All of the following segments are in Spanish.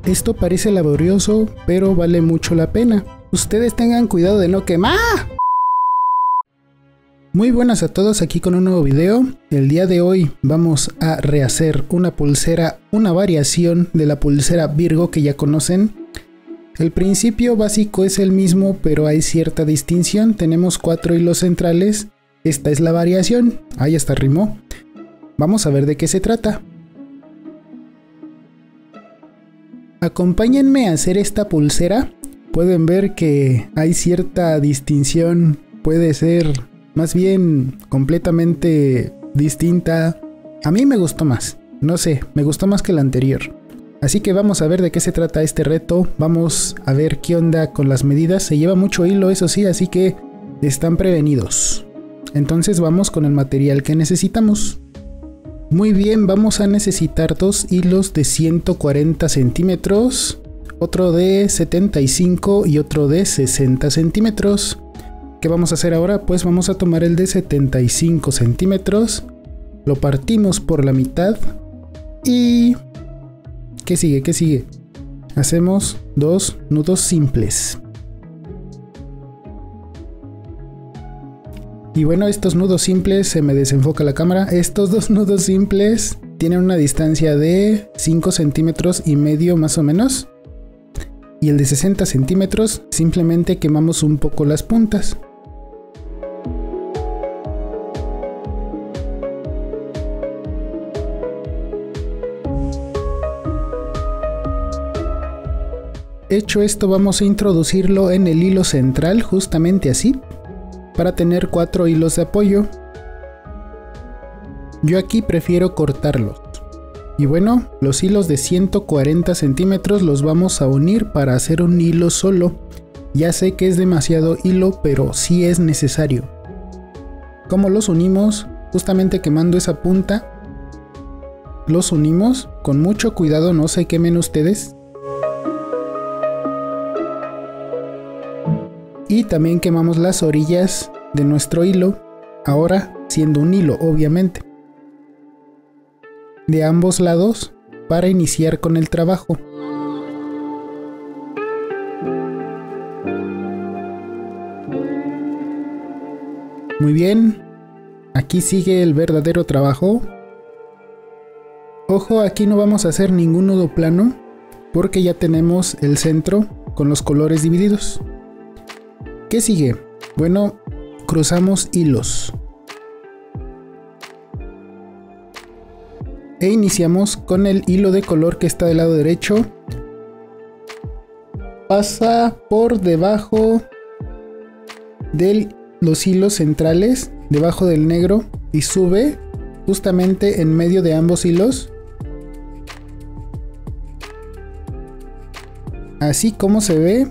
Esto parece laborioso, pero vale mucho la pena. Ustedes tengan cuidado de no quemar. Muy buenas a todos, aquí con un nuevo video. El día de hoy vamos a rehacer una pulsera, una variación de la pulsera Virgo que ya conocen. El principio básico es el mismo, pero hay cierta distinción. Tenemos 4 hilos centrales. Esta es la variación. Ahí hasta rimó. Vamos a ver de qué se trata. Acompáñenme a hacer esta pulsera. Pueden ver que hay cierta distinción. Puede ser más bien completamente distinta. A mí me gustó más. No sé, me gustó más que la anterior. Así que vamos a ver de qué se trata este reto. Vamos a ver qué onda con las medidas. Se lleva mucho hilo, eso sí, así que están prevenidos. Entonces vamos con el material que necesitamos. Muy bien, vamos a necesitar 2 hilos de 140 centímetros, otro de 75 y otro de 60 centímetros. ¿Qué vamos a hacer ahora? Pues vamos a tomar el de 75 centímetros, lo partimos por la mitad y... ¿qué sigue? ¿Qué sigue? Hacemos 2 nudos simples. Y bueno, estos nudos simples, se me desenfoca la cámara. Estos 2 nudos simples tienen una distancia de 5 centímetros y medio más o menos. Y el de 60 centímetros simplemente quemamos un poco las puntas. Hecho esto, vamos a introducirlo en el hilo central, justamente así, para tener 4 hilos de apoyo. Yo aquí prefiero cortarlos. Y bueno, los hilos de 140 centímetros los vamos a unir para hacer un hilo solo. Ya sé que es demasiado hilo, pero sí es necesario. ¿Cómo los unimos? Justamente quemando esa punta. Los unimos con mucho cuidado, no se quemen ustedes. Y también quemamos las orillas de nuestro hilo, ahora siendo un hilo obviamente, de ambos lados para iniciar con el trabajo. Muy bien, aquí sigue el verdadero trabajo. Ojo, aquí no vamos a hacer ningún nudo plano porque ya tenemos el centro con los colores divididos. ¿Qué sigue? Bueno, cruzamos hilos. E iniciamos con el hilo de color que está del lado derecho. Pasa por debajo de los hilos centrales, debajo del negro, y sube justamente en medio de ambos hilos. Así como se ve.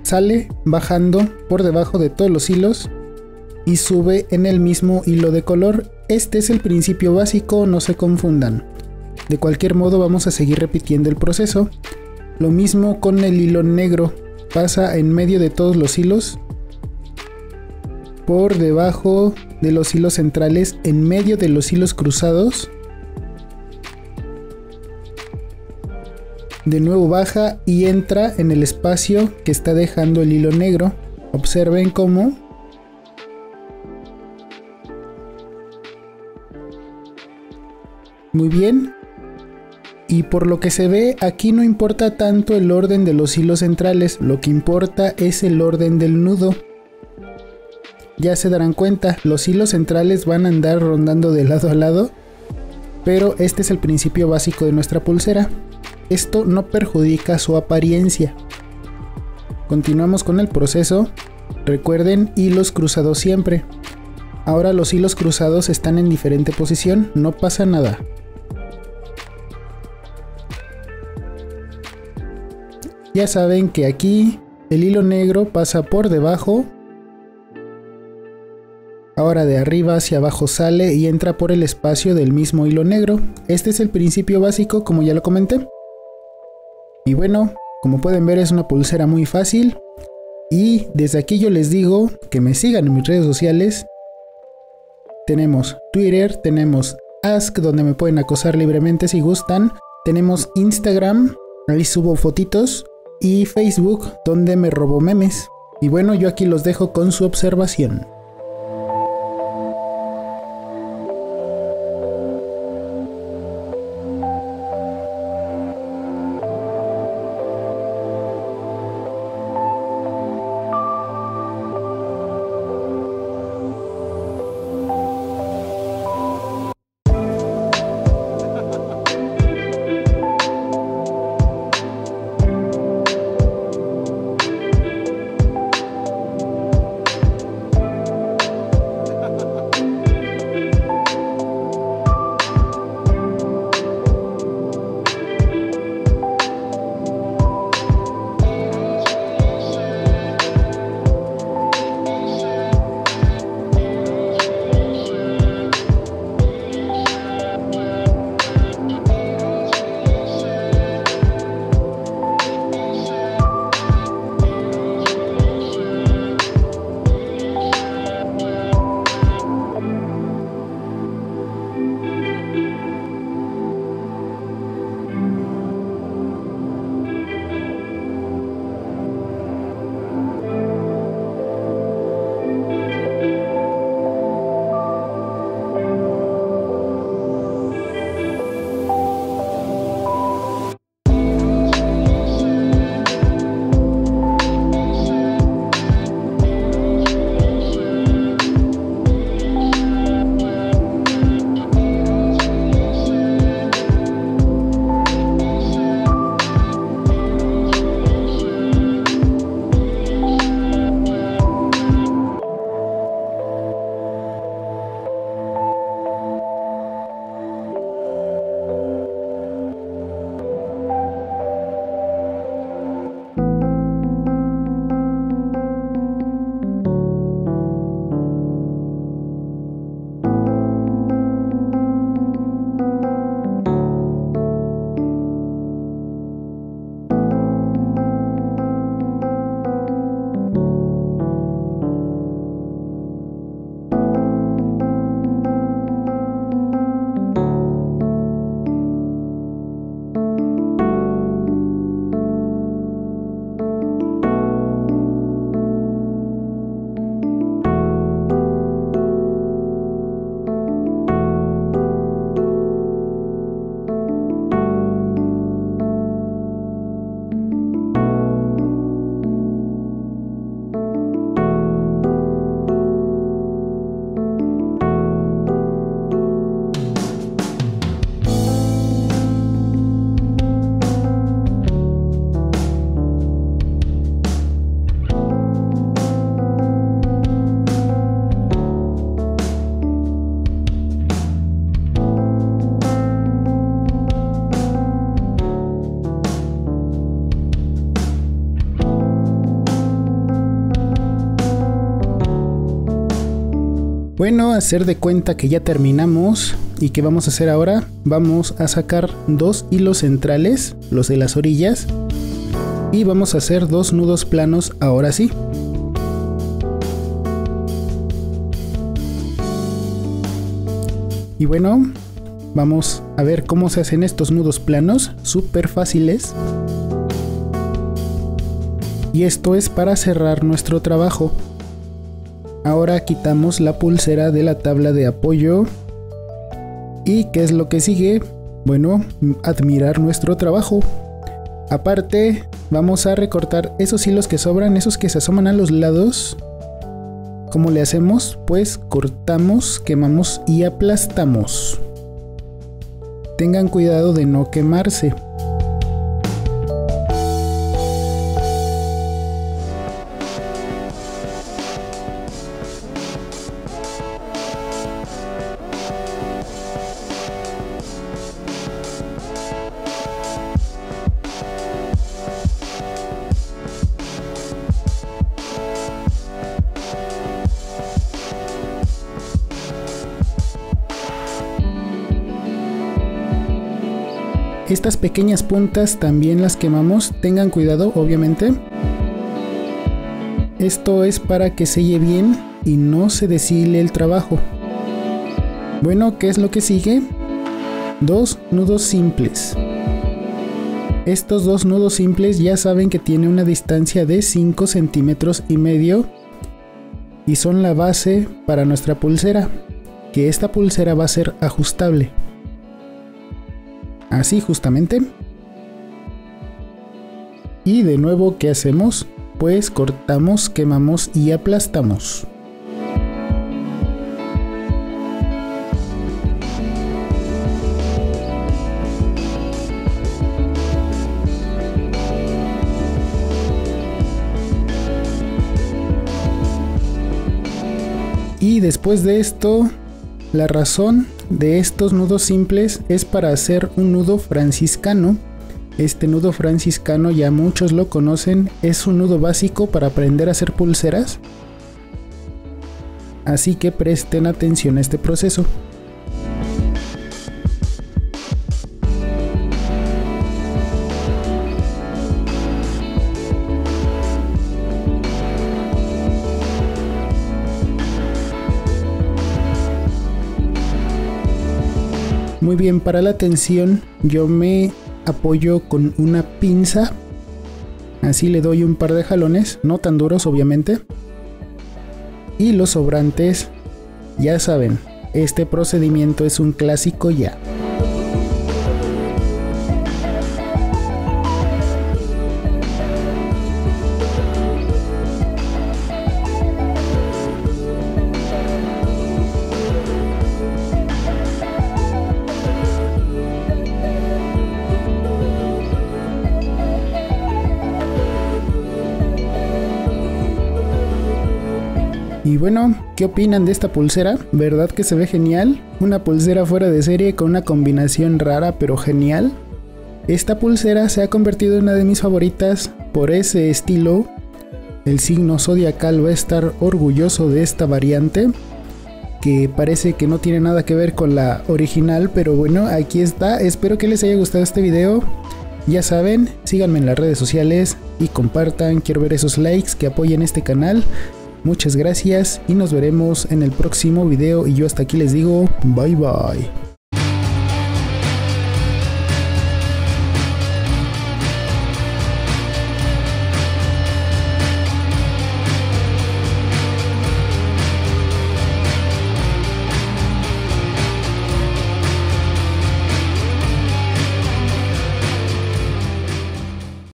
Sale bajando por debajo de todos los hilos y sube en el mismo hilo de color. Este es el principio básico, no se confundan. De cualquier modo vamos a seguir repitiendo el proceso. Lo mismo con el hilo negro. Pasa en medio de todos los hilos, por debajo de los hilos centrales, en medio de los hilos cruzados. De nuevo baja y entra en el espacio que está dejando el hilo negro. Observen cómo muy bien. Y por lo que se ve, aquí no importa tanto el orden de los hilos centrales, lo que importa es el orden del nudo. Ya se darán cuenta, los hilos centrales van a andar rondando de lado a lado, pero este es el principio básico de nuestra pulsera. Esto no perjudica su apariencia. Continuamos con el proceso. Recuerden, hilos cruzados siempre. Ahora los hilos cruzados están en diferente posición, no pasa nada. Ya saben que aquí el hilo negro pasa por debajo. Ahora de arriba hacia abajo sale y entra por el espacio del mismo hilo negro. Este es el principio básico, como ya lo comenté. Y bueno, como pueden ver, es una pulsera muy fácil. Y desde aquí yo les digo que me sigan en mis redes sociales. Tenemos Twitter, tenemos Ask, donde me pueden acosar libremente si gustan. Tenemos Instagram, Ahí subo fotitos. Y Facebook, donde me robo memes. Y bueno, yo aquí los dejo con su observación. Bueno, hacer de cuenta que ya terminamos. ¿Y qué vamos a hacer ahora? Vamos a sacar dos hilos centrales, los de las orillas, y vamos a hacer dos nudos planos ahora sí. Y bueno, vamos a ver cómo se hacen estos nudos planos, súper fáciles. Y esto es para cerrar nuestro trabajo. Ahora quitamos la pulsera de la tabla de apoyo. ¿Y qué es lo que sigue? Bueno, admirar nuestro trabajo. Aparte, vamos a recortar esos hilos que sobran, esos que se asoman a los lados. ¿Cómo le hacemos? Pues cortamos, quemamos y aplastamos. Tengan cuidado de no quemarse. Estas pequeñas puntas también las quemamos, tengan cuidado obviamente. Esto es para que selle bien y no se deshile el trabajo. Bueno, ¿qué es lo que sigue? Dos nudos simples. Estos dos nudos simples ya saben que tiene una distancia de 5 centímetros y medio y son la base para nuestra pulsera, que esta pulsera va a ser ajustable. Así justamente. Y de nuevo, ¿qué hacemos? Pues cortamos, quemamos y aplastamos. Y después de esto, la razón de estos nudos simples es para hacer un nudo franciscano. Este nudo franciscano ya muchos lo conocen, es un nudo básico para aprender a hacer pulseras. Así que presten atención a este proceso. Muy bien, para la tensión yo me apoyo con una pinza. Así le doy un par de jalones, no tan duros obviamente. Y los sobrantes, ya saben, este procedimiento es un clásico ya. Y bueno, ¿qué opinan de esta pulsera? ¿Verdad que se ve genial? Una pulsera fuera de serie con una combinación rara pero genial. Esta pulsera se ha convertido en una de mis favoritas por ese estilo. El signo zodiacal va a estar orgulloso de esta variante, que parece que no tiene nada que ver con la original, pero bueno, aquí está. Espero que les haya gustado este video. Ya saben, síganme en las redes sociales y compartan. Quiero ver esos likes que apoyen este canal. Muchas gracias y nos veremos en el próximo video y yo hasta aquí les digo bye bye.